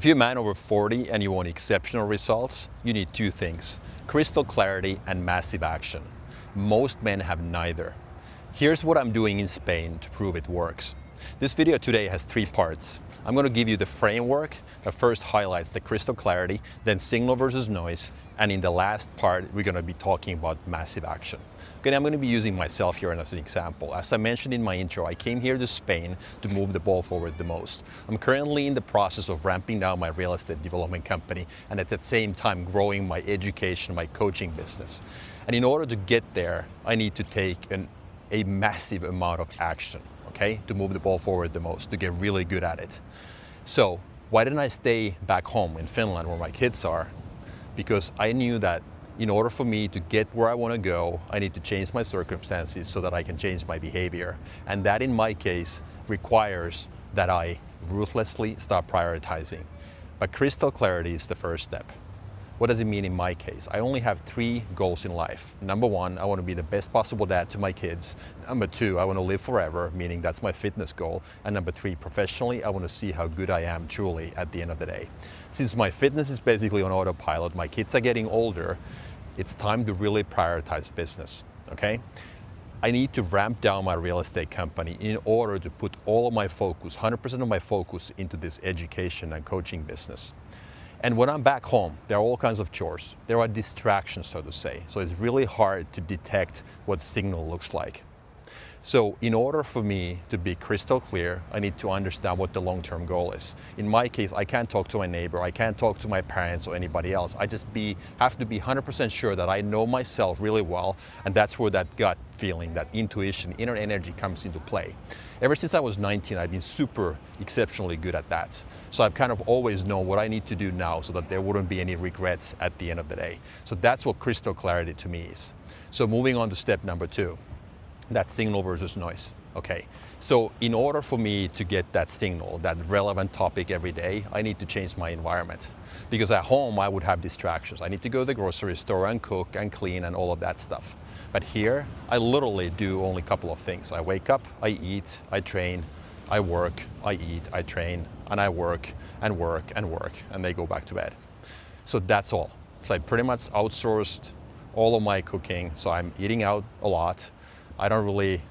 If you're a man over 40 and you want exceptional results, you need two things: crystal clarity and massive action. Most men have neither. Here's what I'm doing in Spain to prove it works. This video today has three parts. I'm going to give you the framework that first highlights the crystal clarity, then signal versus noise, and in the last part we're going to be talking about massive action. Okay, I'm going to be using myself here as an example. As I mentioned in my intro, I came here to Spain to move the ball forward the most. I'm currently in the process of ramping down my real estate development company and at the same time growing my education, my coaching business. And in order to get there, I need to take a massive amount of action, okay, to move the ball forward the most, to get really good at it. So why didn't I stay back home in Finland where my kids are? Because I knew that in order for me to get where I want to go, I need to change my circumstances so that I can change my behavior. And that in my case requires that I ruthlessly start prioritizing. But crystal clarity is the first step. What does it mean in my case? I only have three goals in life. Number one, I want to be the best possible dad to my kids. Number two, I want to live forever, meaning that's my fitness goal. And number three, professionally, I want to see how good I am truly at the end of the day. Since my fitness is basically on autopilot, my kids are getting older, it's time to really prioritize business, okay? I need to ramp down my real estate company in order to put all of my focus, 100% of my focus into this education and coaching business. And when I'm back home, there are all kinds of chores. There are distractions, so to say. So it's really hard to detect what signal looks like. So in order for me to be crystal clear, I need to understand what the long-term goal is. In my case, I can't talk to my neighbor, I can't talk to my parents or anybody else. I just have to be 100% sure that I know myself really well, and that's where that gut feeling, that intuition, inner energy comes into play. Ever since I was 19, I've been super exceptionally good at that. So I've kind of always known what I need to do now so that there wouldn't be any regrets at the end of the day. So that's what crystal clarity to me is. So moving on to step number two, that's signal versus noise. Okay, so in order for me to get that signal, that relevant topic every day, I need to change my environment. Because at home I would have distractions. I need to go to the grocery store and cook and clean and all of that stuff. But here, I literally do only a couple of things. I wake up, I eat, I train, I work, I eat, I train, and I work and work and work, and they go back to bed. So that's all. So I pretty much outsourced all of my cooking, so I'm eating out a lot. I don't really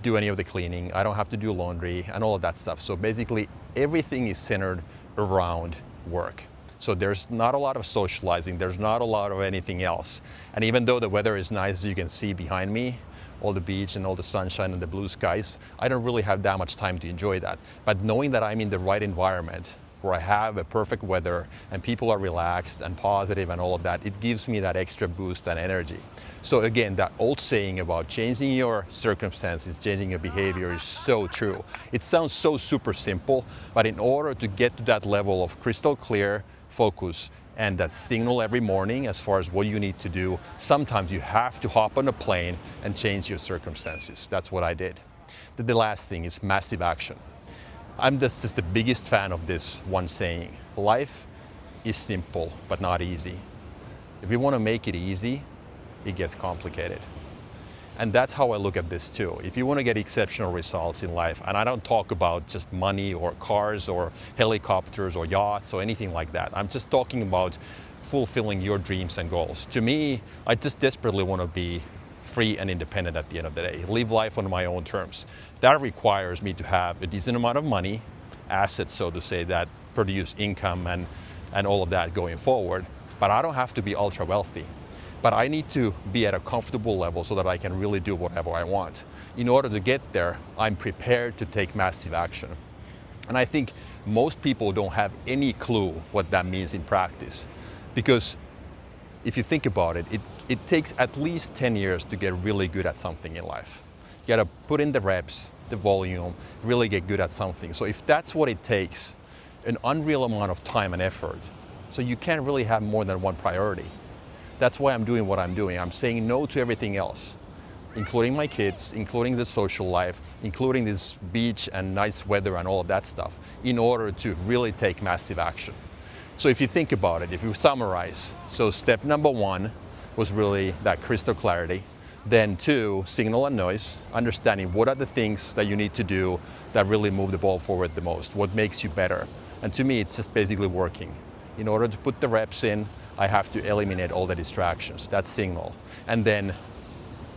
do any of the cleaning. I don't have to do laundry and all of that stuff. So basically, everything is centered around work. So there's not a lot of socializing, there's not a lot of anything else. And even though the weather is nice, as you can see behind me, all the beach and all the sunshine and the blue skies, I don't really have that much time to enjoy that. But knowing that I'm in the right environment, where I have a perfect weather and people are relaxed and positive and all of that, it gives me that extra boost and energy. So again, that old saying about changing your circumstances, changing your behavior is so true. It sounds so super simple, but in order to get to that level of crystal clear focus and that signal every morning as far as what you need to do, sometimes you have to hop on a plane and change your circumstances. That's what I did. The last thing is massive action. I'm just the biggest fan of this one saying: life is simple but not easy. If you want to make it easy, it gets complicated. And that's how I look at this too. If you want to get exceptional results in life, and I don't talk about just money or cars or helicopters or yachts or anything like that. I'm just talking about fulfilling your dreams and goals. To me, I just desperately want to be free and independent at the end of the day, live life on my own terms. That requires me to have a decent amount of money, assets, so to say, that produce income and all of that going forward. But I don't have to be ultra wealthy. But I need to be at a comfortable level so that I can really do whatever I want. In order to get there, I'm prepared to take massive action. And I think most people don't have any clue what that means in practice. Because if you think about it, it takes at least 10 years to get really good at something in life. You gotta put in the reps, the volume, really get good at something. So if that's what it takes, an unreal amount of time and effort, so you can't really have more than one priority. That's why I'm doing what I'm doing. I'm saying no to everything else, including my kids, including the social life, including this beach and nice weather and all of that stuff, in order to really take massive action. So if you think about it, if you summarize, so step number one was really that crystal clarity. Then two, signal and noise, understanding what are the things that you need to do that really move the ball forward the most, what makes you better. And to me, it's just basically working. In order to put the reps in, I have to eliminate all the distractions, that signal, and then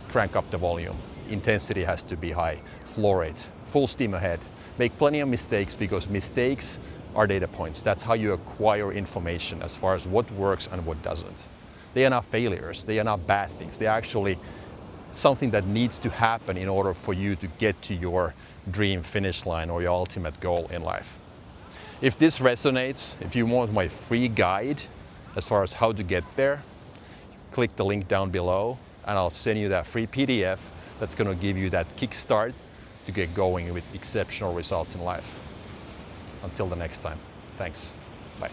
crank up the volume. Intensity has to be high, flow rate, full steam ahead. Make plenty of mistakes, because mistakes are data points. That's how you acquire information as far as what works and what doesn't. They are not failures, they are not bad things. They're actually something that needs to happen in order for you to get to your dream finish line or your ultimate goal in life. If this resonates, if you want my free guide as far as how to get there, click the link down below and I'll send you that free PDF that's going to give you that kickstart to get going with exceptional results in life. Until the next time, thanks. Bye.